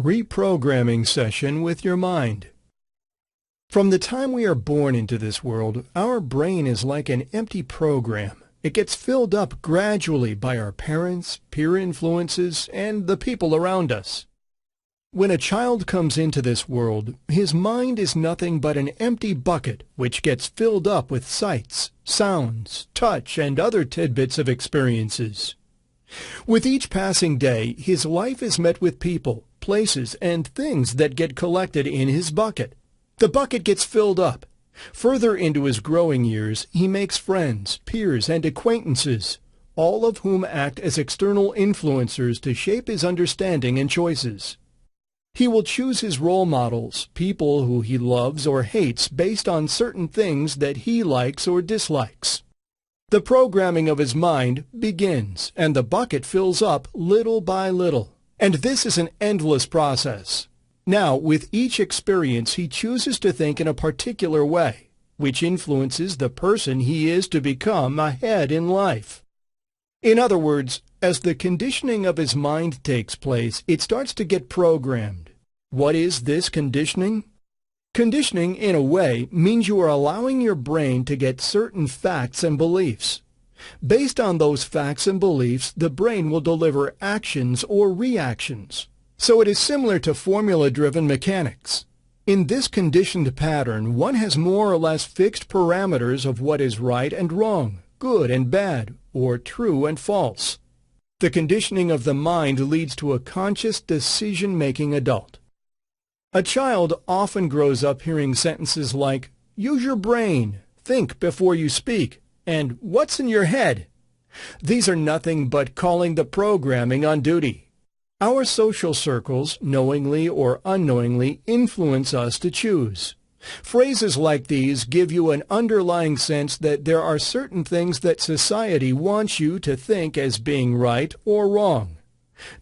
Reprogramming session with your mind. From the time we are born into this world, our brain is like an empty program. It gets filled up gradually by our parents, peer influences, and the people around us. When a child comes into this world, his mind is nothing but an empty bucket which gets filled up with sights, sounds, touch, and other tidbits of experiences. With each passing day, his life is met with people, places, and things that get collected in his bucket. The bucket gets filled up. Further into his growing years, he makes friends, peers, and acquaintances, all of whom act as external influencers to shape his understanding and choices. He will choose his role models, people who he loves or hates based on certain things that he likes or dislikes. The programming of his mind begins, and the bucket fills up little by little. And this is an endless process. Now, with each experience, he chooses to think in a particular way, which influences the person he is to become ahead in life. In other words, as the conditioning of his mind takes place, it starts to get programmed. What is this conditioning? Conditioning, in a way, means you are allowing your brain to get certain facts and beliefs. Based on those facts and beliefs, the brain will deliver actions or reactions. So it is similar to formula-driven mechanics. In this conditioned pattern, one has more or less fixed parameters of what is right and wrong, good and bad, or true and false. The conditioning of the mind leads to a conscious decision-making adult. A child often grows up hearing sentences like, "Use your brain," "Think before you speak," and "What's in your head?" These are nothing but calling the programming on duty. Our social circles, knowingly or unknowingly, influence us to choose. Phrases like these give you an underlying sense that there are certain things that society wants you to think as being right or wrong.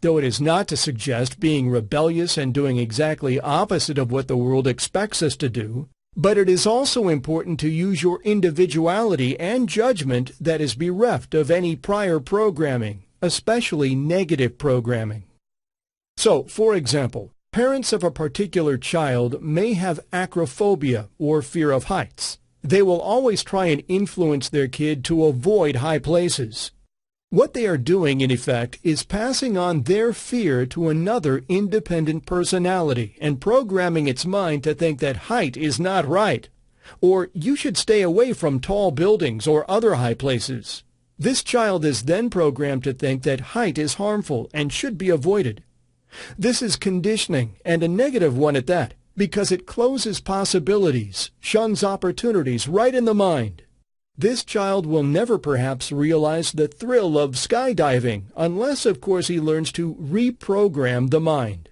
Though it is not to suggest being rebellious and doing exactly opposite of what the world expects us to do, but it is also important to use your individuality and judgment that is bereft of any prior programming, especially negative programming. So, for example, parents of a particular child may have acrophobia or fear of heights. They will always try and influence their kid to avoid high places. What they are doing, in effect, is passing on their fear to another independent personality and programming its mind to think that height is not right, or you should stay away from tall buildings or other high places. This child is then programmed to think that height is harmful and should be avoided. This is conditioning, and a negative one at that, because it closes possibilities, shuns opportunities right in the mind. This child will never perhaps realize the thrill of skydiving, unless, of course, he learns to reprogram the mind.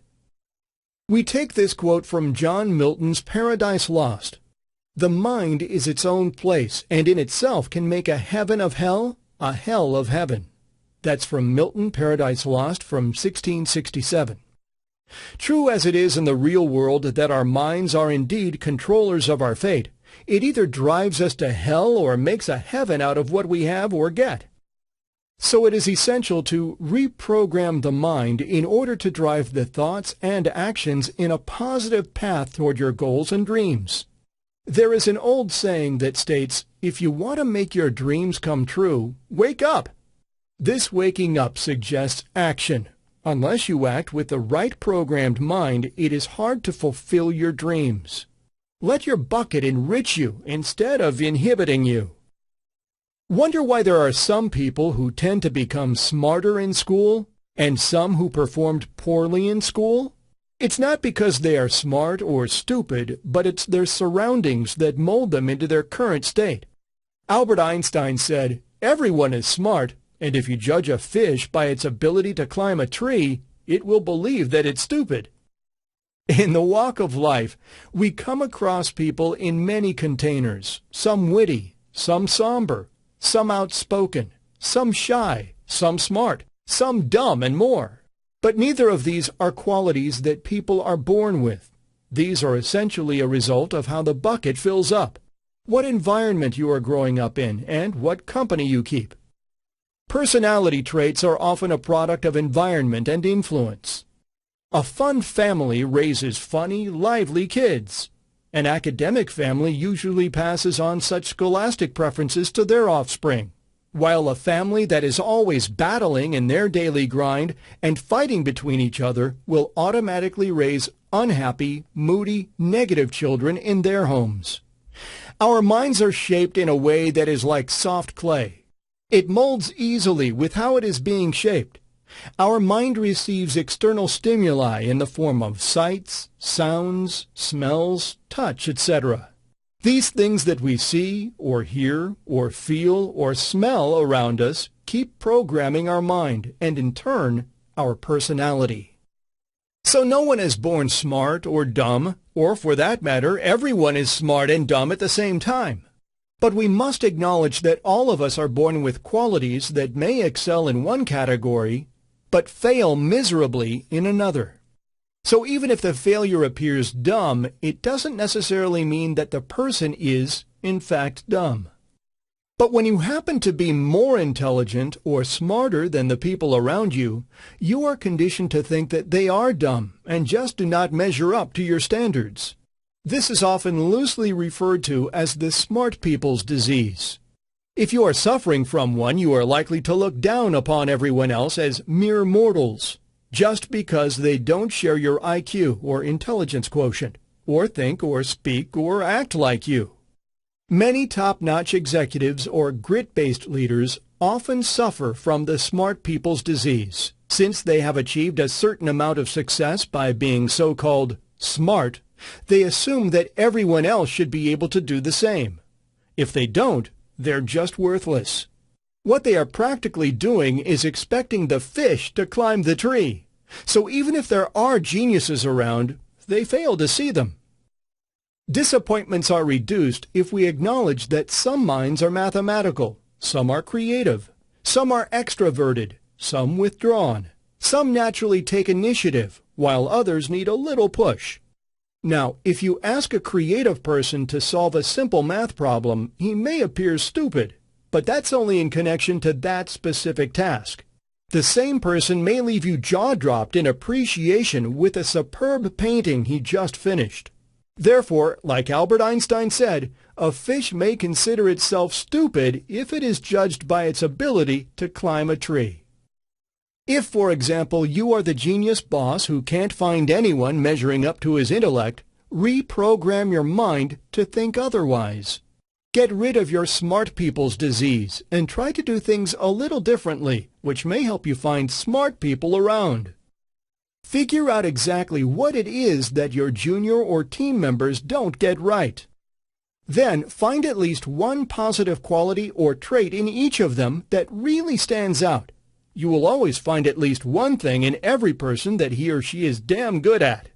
We take this quote from John Milton's Paradise Lost. "The mind is its own place, and in itself can make a heaven of hell, a hell of heaven." That's from Milton, Paradise Lost, from 1667. True as it is in the real world that our minds are indeed controllers of our fate, it either drives us to hell or makes a heaven out of what we have or get. So it is essential to reprogram the mind in order to drive the thoughts and actions in a positive path toward your goals and dreams. There is an old saying that states, "If you want to make your dreams come true, wake up." This waking up suggests action. Unless you act with the right programmed mind, it is hard to fulfill your dreams. Let your bucket enrich you instead of inhibiting you. Wonder why there are some people who tend to become smarter in school and some who performed poorly in school? It's not because they are smart or stupid, but it's their surroundings that mold them into their current state. Albert Einstein said, "Everyone is smart, and if you judge a fish by its ability to climb a tree, it will believe that it's stupid." In the walk of life, we come across people in many containers, some witty, some somber, some outspoken, some shy, some smart, some dumb, and more. But neither of these are qualities that people are born with. These are essentially a result of how the bucket fills up, what environment you are growing up in, and what company you keep. Personality traits are often a product of environment and influence. A fun family raises funny, lively kids. An academic family usually passes on such scholastic preferences to their offspring, while a family that is always battling in their daily grind and fighting between each other will automatically raise unhappy, moody, negative children in their homes. Our minds are shaped in a way that is like soft clay. It molds easily with how it is being shaped. Our mind receives external stimuli in the form of sights, sounds, smells, touch, etc. These things that we see, or hear, or feel, or smell around us keep programming our mind and, in turn, our personality. So no one is born smart or dumb, or for that matter, everyone is smart and dumb at the same time. But we must acknowledge that all of us are born with qualities that may excel in one category, but fail miserably in another. So even if the failure appears dumb, it doesn't necessarily mean that the person is, in fact, dumb. But when you happen to be more intelligent or smarter than the people around you, you are conditioned to think that they are dumb and just do not measure up to your standards. This is often loosely referred to as the smart people's disease. If you are suffering from one, you are likely to look down upon everyone else as mere mortals, just because they don't share your IQ or intelligence quotient, or think or speak or act like you. Many top-notch executives or grit-based leaders often suffer from the smart people's disease, since they have achieved a certain amount of success by being so-called smart. They assume that everyone else should be able to do the same. If they don't, they're just worthless. What they are practically doing is expecting the fish to climb the tree. So even if there are geniuses around, they fail to see them. Disappointments are reduced if we acknowledge that some minds are mathematical, some are creative, some are extroverted, some withdrawn, some naturally take initiative, while others need a little push. Now, if you ask a creative person to solve a simple math problem, he may appear stupid, but that's only in connection to that specific task. The same person may leave you jaw-dropped in appreciation with a superb painting he just finished. Therefore, like Albert Einstein said, a fish may consider itself stupid if it is judged by its ability to climb a tree. If, for example, you are the genius boss who can't find anyone measuring up to his intellect, reprogram your mind to think otherwise. Get rid of your smart people's disease and try to do things a little differently, which may help you find smart people around. Figure out exactly what it is that your junior or team members don't get right. Then find at least one positive quality or trait in each of them that really stands out. You will always find at least one thing in every person that he or she is damn good at.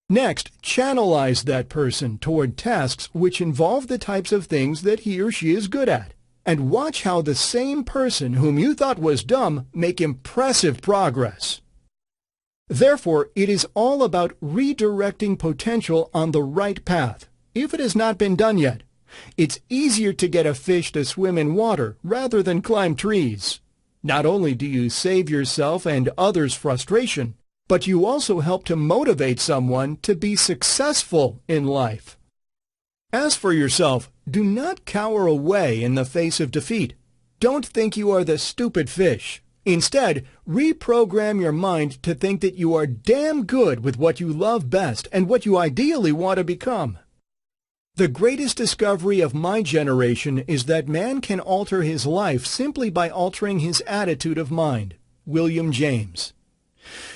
Next, channelize that person toward tasks which involve the types of things that he or she is good at, and watch how the same person whom you thought was dumb make impressive progress. Therefore, it is all about redirecting potential on the right path, if it has not been done yet. It's easier to get a fish to swim in water rather than climb trees. Not only do you save yourself and others frustration, but you also help to motivate someone to be successful in life. As for yourself, do not cower away in the face of defeat. Don't think you are the stupid fish. Instead, reprogram your mind to think that you are damn good with what you love best and what you ideally want to become. The greatest discovery of my generation is that man can alter his life simply by altering his attitude of mind. William James.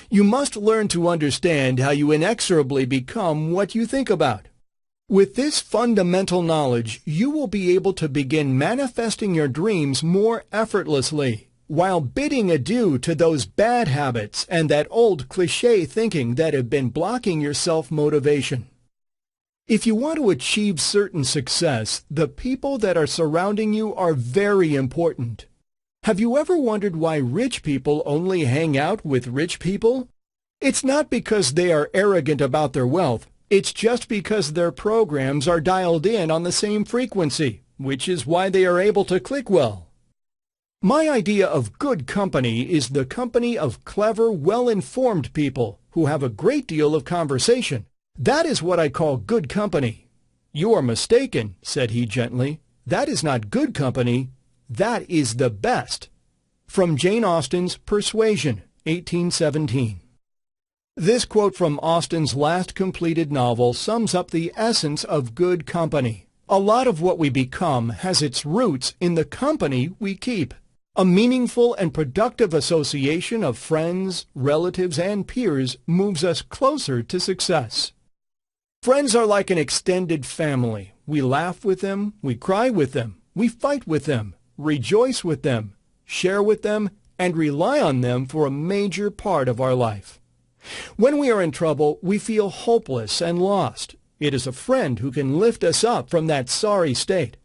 You must learn to understand how you inexorably become what you think about. With this fundamental knowledge, you will be able to begin manifesting your dreams more effortlessly, while bidding adieu to those bad habits and that old cliché thinking that have been blocking your self-motivation. If you want to achieve certain success, the people that are surrounding you are very important. Have you ever wondered why rich people only hang out with rich people? It's not because they are arrogant about their wealth. It's just because their programs are dialed in on the same frequency, which is why they are able to click well. My idea of good company is the company of clever, well-informed people who have a great deal of conversation. That is what I call good company." "You are mistaken," said he gently. "That is not good company. That is the best." From Jane Austen's Persuasion, 1817. This quote from Austen's last completed novel sums up the essence of good company. A lot of what we become has its roots in the company we keep. A meaningful and productive association of friends, relatives, and peers moves us closer to success. Friends are like an extended family. We laugh with them, we cry with them, we fight with them, rejoice with them, share with them, and rely on them for a major part of our life. When we are in trouble, we feel hopeless and lost. It is a friend who can lift us up from that sorry state.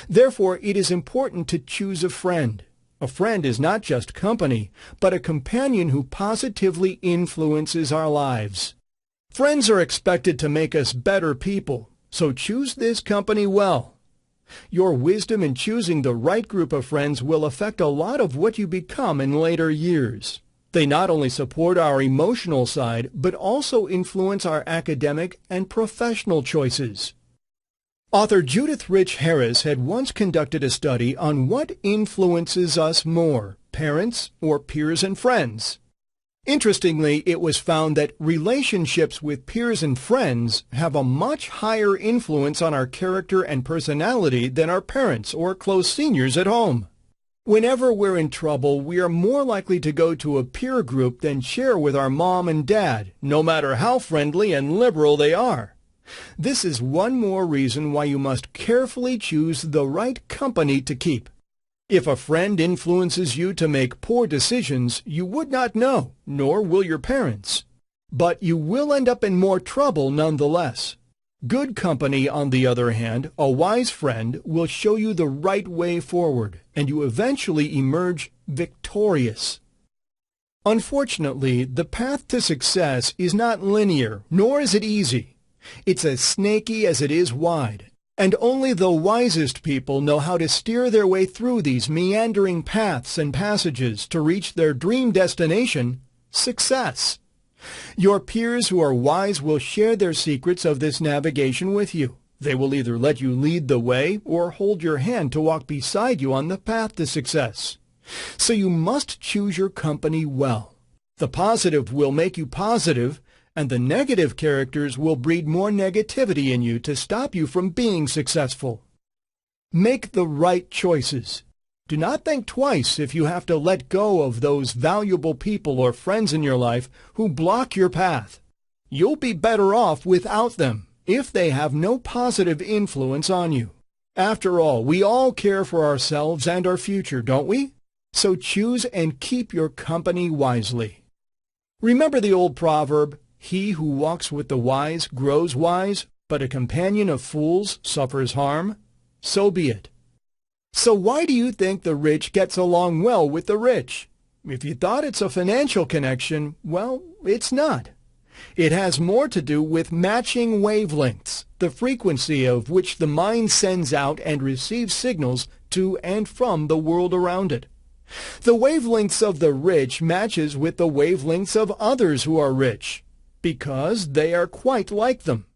Therefore, it is important to choose a friend. A friend is not just company, but a companion who positively influences our lives. Friends are expected to make us better people, so choose this company well. Your wisdom in choosing the right group of friends will affect a lot of what you become in later years. They not only support our emotional side, but also influence our academic and professional choices. Author Judith Rich Harris had once conducted a study on what influences us more, parents or peers and friends. Interestingly, it was found that relationships with peers and friends have a much higher influence on our character and personality than our parents or close seniors at home. Whenever we're in trouble, we are more likely to go to a peer group than share with our mom and dad, no matter how friendly and liberal they are. This is one more reason why you must carefully choose the right company to keep. If a friend influences you to make poor decisions, you would not know, nor will your parents. But you will end up in more trouble nonetheless. Good company, on the other hand, a wise friend, will show you the right way forward, and you eventually emerge victorious. Unfortunately, the path to success is not linear, nor is it easy. It's as snaky as it is wide, and only the wisest people know how to steer their way through these meandering paths and passages to reach their dream destination, success. Your peers who are wise will share their secrets of this navigation with you. They will either let you lead the way or hold your hand to walk beside you on the path to success. So you must choose your company well. The positive will make you positive, and the negative characters will breed more negativity in you to stop you from being successful. Make the right choices. Do not think twice if you have to let go of those valuable people or friends in your life who block your path. You'll be better off without them if they have no positive influence on you. After all, we all care for ourselves and our future, don't we? So choose and keep your company wisely. Remember the old proverb, "He who walks with the wise grows wise, but a companion of fools suffers harm"? So be it. So why do you think the rich gets along well with the rich? If you thought it's a financial connection, well, it's not. It has more to do with matching wavelengths, the frequency of which the mind sends out and receives signals to and from the world around it. The wavelengths of the rich matches with the wavelengths of others who are rich, because they are quite like them.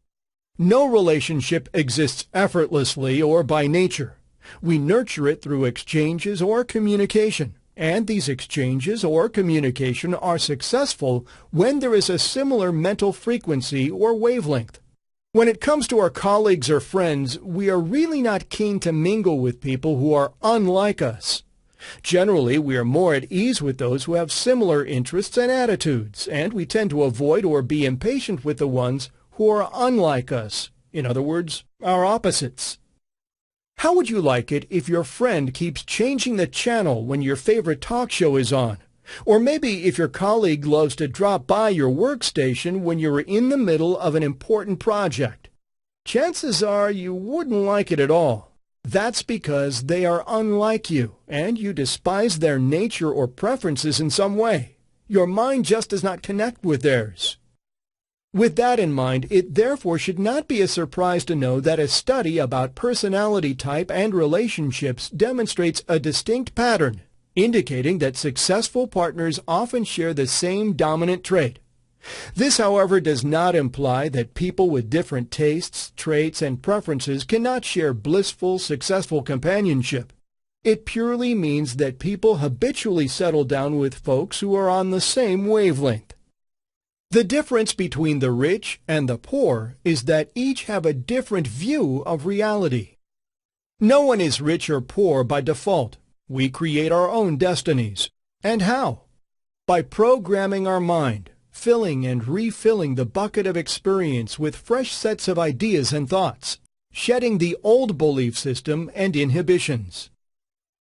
No relationship exists effortlessly or by nature. We nurture it through exchanges or communication, and these exchanges or communication are successful when there is a similar mental frequency or wavelength. When it comes to our colleagues or friends, we are really not keen to mingle with people who are unlike us. Generally, we are more at ease with those who have similar interests and attitudes, and we tend to avoid or be impatient with the ones who are unlike us. In other words, our opposites. How would you like it if your friend keeps changing the channel when your favorite talk show is on? Or maybe if your colleague loves to drop by your workstation when you're in the middle of an important project? Chances are you wouldn't like it at all. That's because they are unlike you, and you despise their nature or preferences in some way. Your mind just does not connect with theirs. With that in mind, it therefore should not be a surprise to know that a study about personality type and relationships demonstrates a distinct pattern. indicating that successful partners often share the same dominant trait. This, however, does not imply that people with different tastes, traits, and preferences cannot share blissful, successful companionship. It purely means that people habitually settle down with folks who are on the same wavelength. The difference between the rich and the poor is that each have a different view of reality. No one is rich or poor by default. We create our own destinies. And how? By programming our mind, filling and refilling the bucket of experience with fresh sets of ideas and thoughts, shedding the old belief system and inhibitions.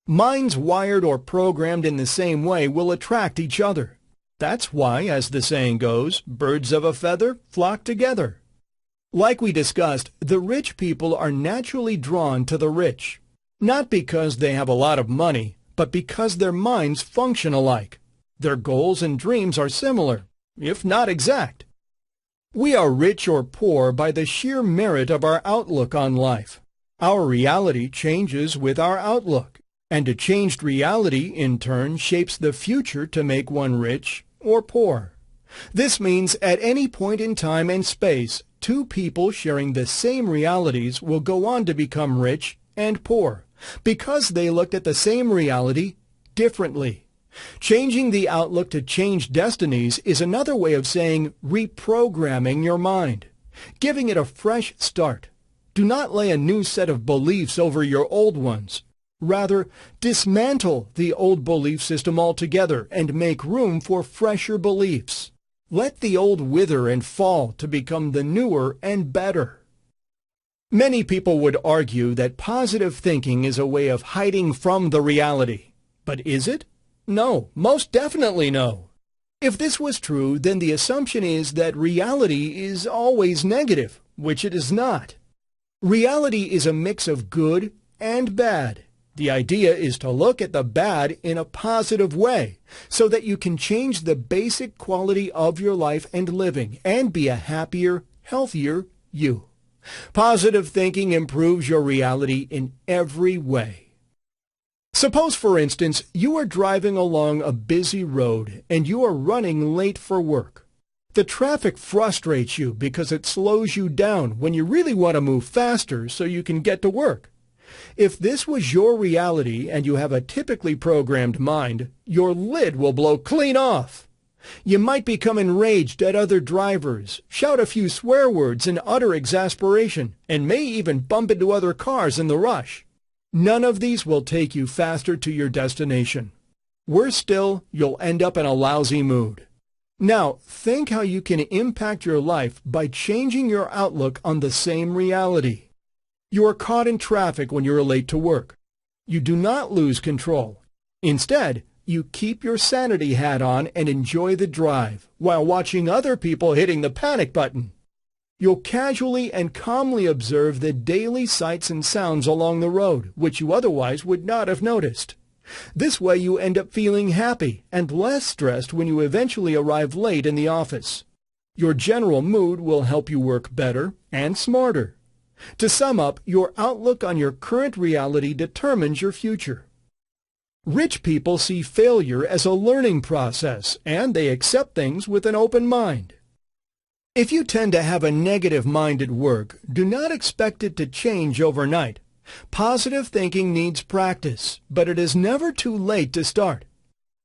Minds wired or programmed in the same way will attract each other. That's why, as the saying goes, birds of a feather flock together. Like we discussed, the rich people are naturally drawn to the rich, not because they have a lot of money, but because their minds function alike. Their goals and dreams are similar, if not exact. We are rich or poor by the sheer merit of our outlook on life. Our reality changes with our outlook, and a changed reality, in turn, shapes the future to make one rich or poor. This means at any point in time and space, two people sharing the same realities will go on to become rich and poor, because they looked at the same reality differently. Changing the outlook to change destinies is another way of saying reprogramming your mind, giving it a fresh start. Do not lay a new set of beliefs over your old ones. Rather, dismantle the old belief system altogether and make room for fresher beliefs. Let the old wither and fall to become the newer and better. Many people would argue that positive thinking is a way of hiding from the reality. But is it? No, most definitely no. If this was true, then the assumption is that reality is always negative, which it is not. Reality is a mix of good and bad. The idea is to look at the bad in a positive way, so that you can change the basic quality of your life and living, and be a happier, healthier you. Positive thinking improves your reality in every way. Suppose, for instance, you are driving along a busy road and you are running late for work. The traffic frustrates you because it slows you down when you really want to move faster so you can get to work. If this was your reality and you have a typically programmed mind, your lid will blow clean off. You might become enraged at other drivers, shout a few swear words in utter exasperation, and may even bump into other cars in the rush. None of these will take you faster to your destination. Worse still, you'll end up in a lousy mood. Now, think how you can impact your life by changing your outlook on the same reality. You are caught in traffic when you are late to work. You do not lose control. Instead, you keep your sanity hat on and enjoy the drive while watching other people hitting the panic button. You'll casually and calmly observe the daily sights and sounds along the road, which you otherwise would not have noticed. This way you end up feeling happy and less stressed when you eventually arrive late in the office. Your general mood will help you work better and smarter. To sum up, your outlook on your current reality determines your future. Rich people see failure as a learning process, and they accept things with an open mind. If you tend to have a negative mind at work, do not expect it to change overnight. Positive thinking needs practice, but it is never too late to start.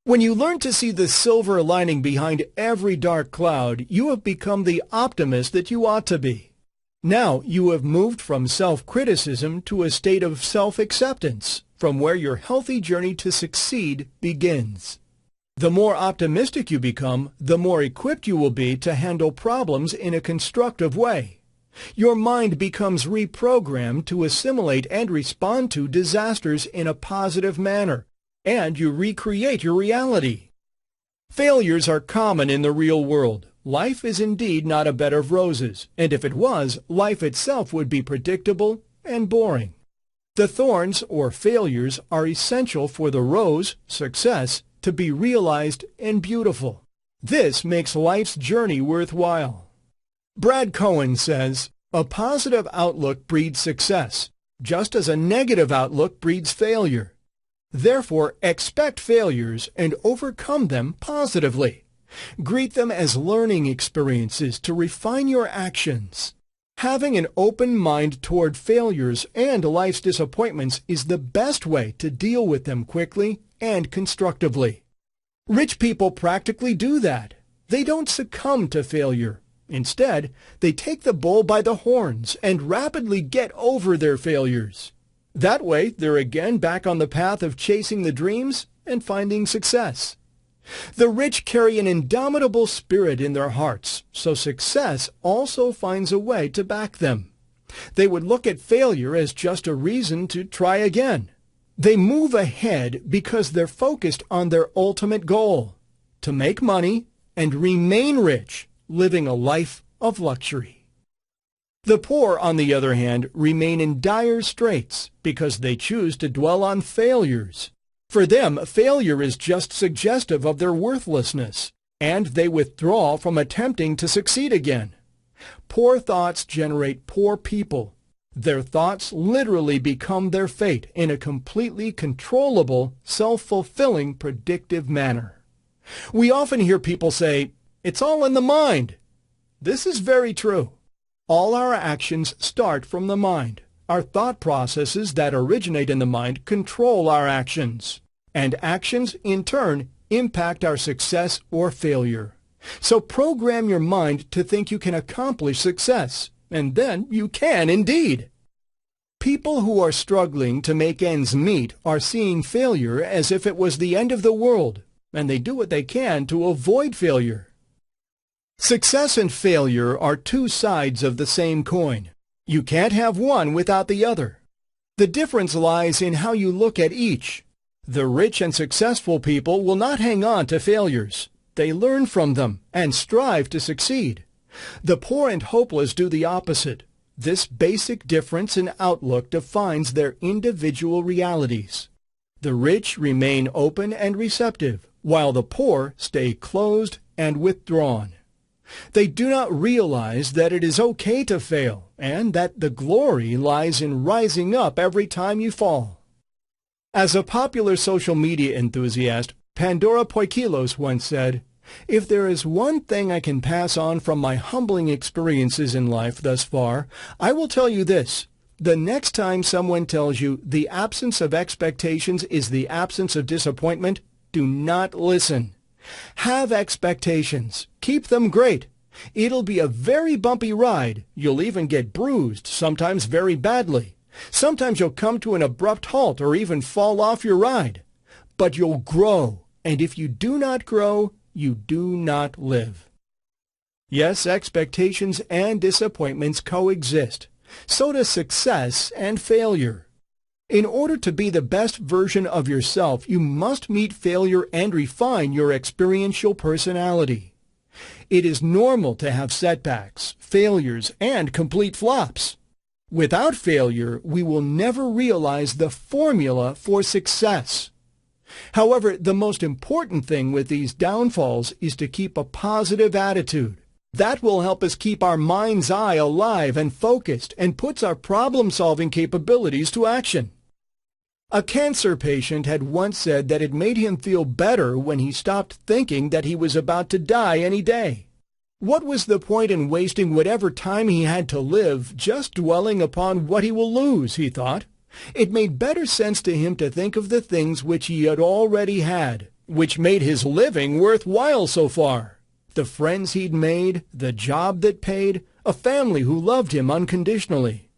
When you learn to see the silver lining behind every dark cloud, you have become the optimist that you ought to be. Now you have moved from self-criticism to a state of self-acceptance, from where your healthy journey to succeed begins. The more optimistic you become, the more equipped you will be to handle problems in a constructive way. Your mind becomes reprogrammed to assimilate and respond to disasters in a positive manner, and you recreate your reality. Failures are common in the real world. Life is indeed not a bed of roses, and if it was, life itself would be predictable and boring. The thorns, or failures, are essential for the rose, success, to be realized and beautiful. This makes life's journey worthwhile. Brad Cohen says, "A positive outlook breeds success, just as a negative outlook breeds failure. Therefore, expect failures and overcome them positively. Greet them as learning experiences to refine your actions. Having an open mind toward failures and life's disappointments is the best way to deal with them quickly and constructively. Rich people practically do that. They don't succumb to failure. Instead, they take the bull by the horns and rapidly get over their failures. That way, they're again back on the path of chasing the dreams and finding success. The rich carry an indomitable spirit in their hearts, so success also finds a way to back them. They would look at failure as just a reason to try again. They move ahead because they're focused on their ultimate goal, to make money and remain rich, living a life of luxury. The poor, on the other hand, remain in dire straits because they choose to dwell on failures. For them, failure is just suggestive of their worthlessness, and they withdraw from attempting to succeed again. Poor thoughts generate poor people. Their thoughts literally become their fate in a completely controllable, self-fulfilling, predictive manner. We often hear people say, "It's all in the mind." This is very true. All our actions start from the mind. Our thought processes that originate in the mind control our actions, and actions, in turn, impact our success or failure. So program your mind to think you can accomplish success, and then you can indeed. People who are struggling to make ends meet are seeing failure as if it was the end of the world, and they do what they can to avoid failure. Success and failure are two sides of the same coin. You can't have one without the other. The difference lies in how you look at each. The rich and successful people will not hang on to failures. They learn from them and strive to succeed. The poor and hopeless do the opposite. This basic difference in outlook defines their individual realities. The rich remain open and receptive, while the poor stay closed and withdrawn. They do not realize that it is okay to fail and that the glory lies in rising up every time you fall. As a popular social media enthusiast, Pandora Poikilos once said, "If there is one thing I can pass on from my humbling experiences in life thus far, I will tell you this. The next time someone tells you the absence of expectations is the absence of disappointment, do not listen. Have expectations. Keep them great. It'll be a very bumpy ride. You'll even get bruised, sometimes very badly. Sometimes you'll come to an abrupt halt or even fall off your ride. But you'll grow, and if you do not grow, you do not live." Yes, expectations and disappointments coexist. So does success and failure. In order to be the best version of yourself, you must meet failure and refine your experiential personality. It is normal to have setbacks, failures, and complete flops. Without failure, we will never realize the formula for success. However, the most important thing with these downfalls is to keep a positive attitude. That will help us keep our mind's eye alive and focused and puts our problem-solving capabilities to action. A cancer patient had once said that it made him feel better when he stopped thinking that he was about to die any day. What was the point in wasting whatever time he had to live just dwelling upon what he will lose, he thought. It made better sense to him to think of the things which he had already had, which made his living worthwhile so far. The friends he'd made, the job that paid, a family who loved him unconditionally.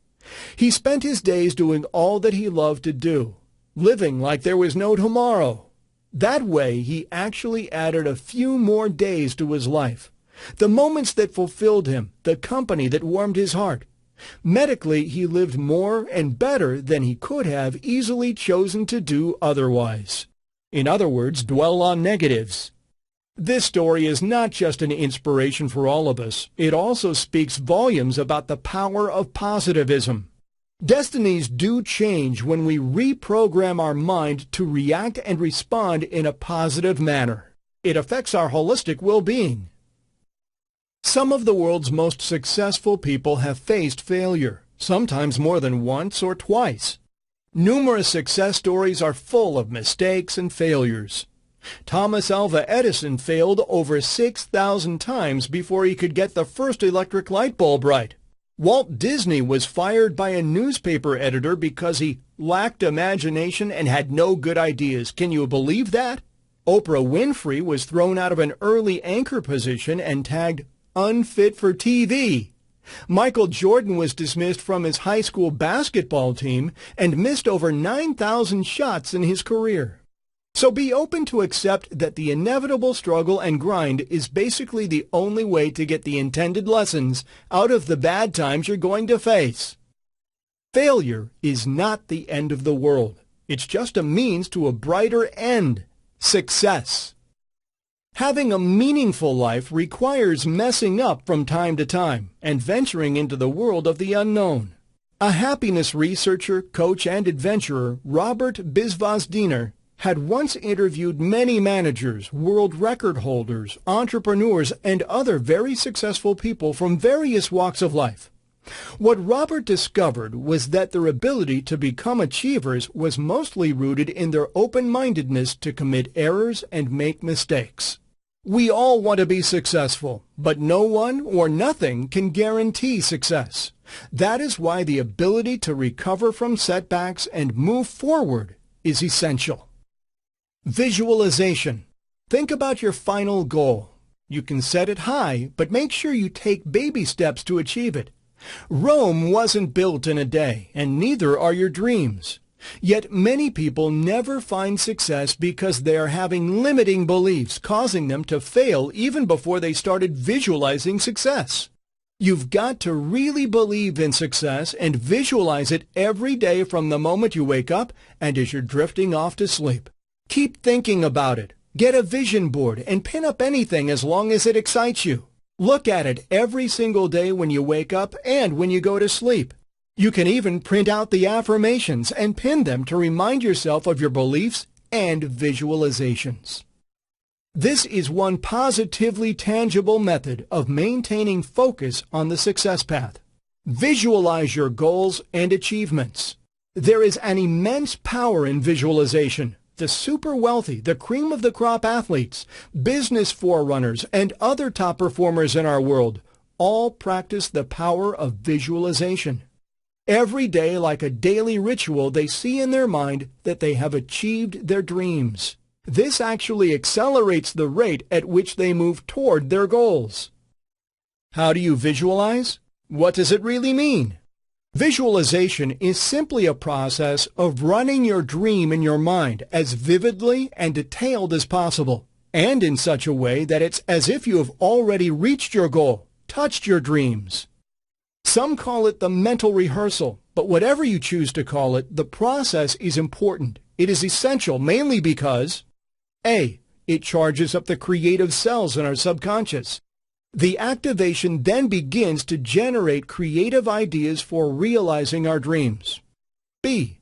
He spent his days doing all that he loved to do, living like there was no tomorrow. That way, he actually added a few more days to his life. The moments that fulfilled him, the company that warmed his heart. Medically, he lived more and better than he could have easily chosen to do otherwise. In other words, dwell on negatives. This story is not just an inspiration for all of us. It also speaks volumes about the power of positivism. Destinies do change when we reprogram our mind to react and respond in a positive manner. It affects our holistic well-being. Some of the world's most successful people have faced failure, sometimes more than once or twice. Numerous success stories are full of mistakes and failures. Thomas Alva Edison failed over 6,000 times before he could get the first electric light bulb right. Walt Disney was fired by a newspaper editor because he lacked imagination and had no good ideas. Can you believe that? Oprah Winfrey was thrown out of an early anchor position and tagged unfit for TV. Michael Jordan was dismissed from his high school basketball team and missed over 9,000 shots in his career. So be open to accept that the inevitable struggle and grind is basically the only way to get the intended lessons out of the bad times you're going to face. Failure is not the end of the world. It's just a means to a brighter end. Success. Having a meaningful life requires messing up from time to time and venturing into the world of the unknown. A happiness researcher, coach, and adventurer, Robert Biswas-Diener, had once interviewed many managers, world record holders, entrepreneurs, and other very successful people from various walks of life. What Robert discovered was that their ability to become achievers was mostly rooted in their open-mindedness to commit errors and make mistakes. We all want to be successful, but no one or nothing can guarantee success. That is why the ability to recover from setbacks and move forward is essential. Visualization. Think about your final goal. You can set it high, but make sure you take baby steps to achieve it. Rome wasn't built in a day, and neither are your dreams. Yet many people never find success because they are having limiting beliefs, causing them to fail even before they started visualizing success. You've got to really believe in success and visualize it every day from the moment you wake up and as you're drifting off to sleep. Keep thinking about it. Get a vision board and pin up anything as long as it excites you. Look at it every single day when you wake up and when you go to sleep. You can even print out the affirmations and pin them to remind yourself of your beliefs and visualizations. This is one positively tangible method of maintaining focus on the success path. Visualize your goals and achievements. There is an immense power in visualization. The super wealthy, the cream of the crop athletes, business forerunners, and other top performers in our world all practice the power of visualization. Every day, like a daily ritual, they see in their mind that they have achieved their dreams. This actually accelerates the rate at which they move toward their goals. How do you visualize? What does it really mean? Visualization is simply a process of running your dream in your mind as vividly and detailed as possible, and in such a way that it's as if you have already reached your goal, touched your dreams. Some call it the mental rehearsal, but whatever you choose to call it, the process is important. It is essential mainly because A. It charges up the creative cells in our subconscious. The activation then begins to generate creative ideas for realizing our dreams. B.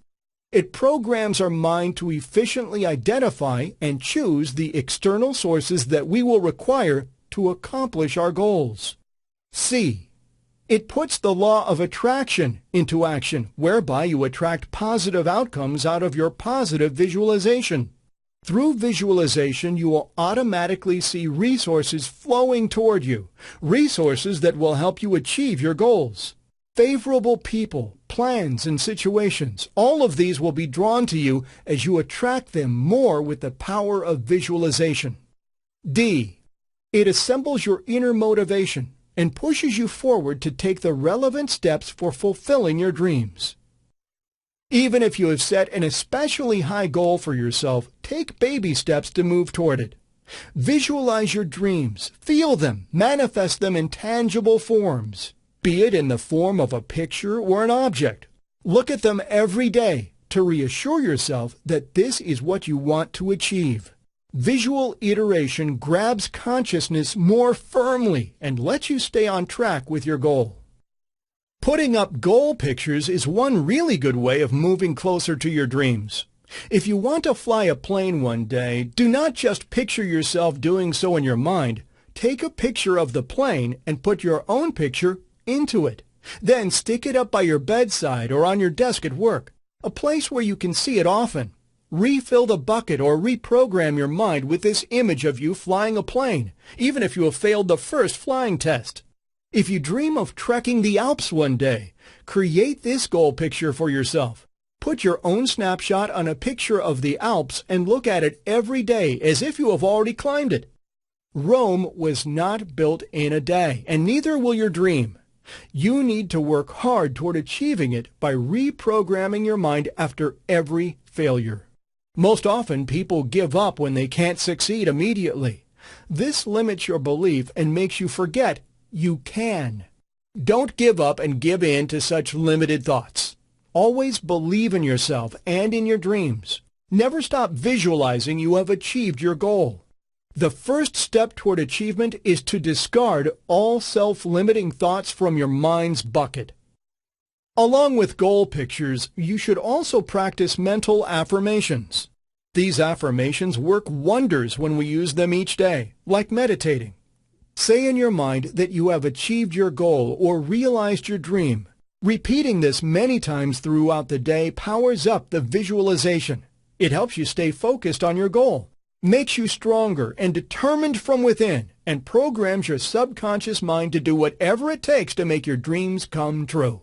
It programs our mind to efficiently identify and choose the external sources that we will require to accomplish our goals. C. It puts the law of attraction into action, whereby you attract positive outcomes out of your positive visualization. Through visualization, you will automatically see resources flowing toward you, resources that will help you achieve your goals. Favorable people, plans, and situations, all of these will be drawn to you as you attract them more with the power of visualization. D. It assembles your inner motivation and pushes you forward to take the relevant steps for fulfilling your dreams. Even if you have set an especially high goal for yourself, take baby steps to move toward it. Visualize your dreams, feel them, manifest them in tangible forms, be it in the form of a picture or an object. Look at them every day to reassure yourself that this is what you want to achieve. Visual iteration grabs consciousness more firmly and lets you stay on track with your goal. Putting up goal pictures is one really good way of moving closer to your dreams. If you want to fly a plane one day, do not just picture yourself doing so in your mind. Take a picture of the plane and put your own picture into it. Then stick it up by your bedside or on your desk at work. a place where you can see it often. Refill the bucket or reprogram your mind with this image of you flying a plane, even if you have failed the first flying test. If you dream of trekking the Alps one day, create this goal picture for yourself. Put your own snapshot on a picture of the Alps and look at it every day as if you have already climbed it. Rome was not built in a day, and neither will your dream. You need to work hard toward achieving it by reprogramming your mind after every failure. Most often, people give up when they can't succeed immediately. This limits your belief and makes you forget you can. Don't give up and give in to such limited thoughts. Always believe in yourself and in your dreams. Never stop visualizing you have achieved your goal. The first step toward achievement is to discard all self-limiting thoughts from your mind's bucket. Along with goal pictures, you should also practice mental affirmations. These affirmations work wonders when we use them each day, like meditating. Say in your mind that you have achieved your goal or realized your dream. Repeating this many times throughout the day powers up the visualization. It helps you stay focused on your goal, makes you stronger and determined from within, and programs your subconscious mind to do whatever it takes to make your dreams come true.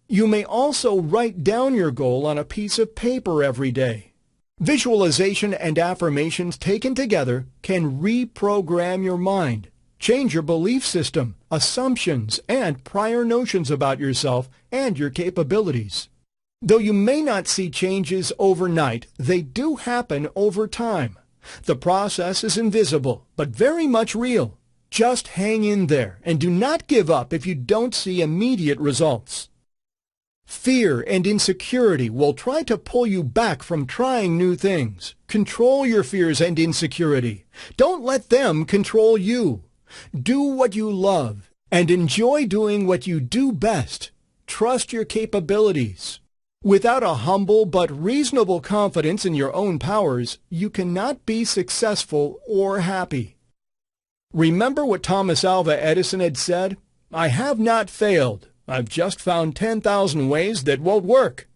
You may also write down your goal on a piece of paper every day. Visualization and affirmations taken together can reprogram your mind, change your belief system, assumptions, and prior notions about yourself and your capabilities. Though you may not see changes overnight, they do happen over time. The process is invisible, but very much real. Just hang in there and do not give up if you don't see immediate results. Fear and insecurity will try to pull you back from trying new things. Control your fears and insecurity. Don't let them control you. Do what you love and enjoy doing what you do best. Trust your capabilities. Without a humble but reasonable confidence in your own powers, you cannot be successful or happy. Remember what Thomas Alva Edison had said? "I have not failed. I've just found 10,000 ways that won't work."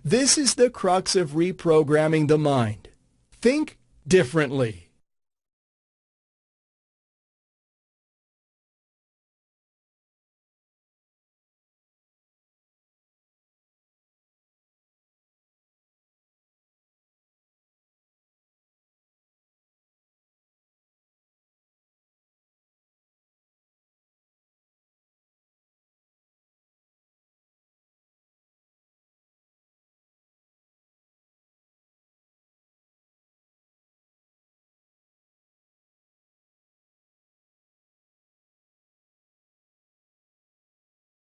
This is the crux of reprogramming the mind. Think differently.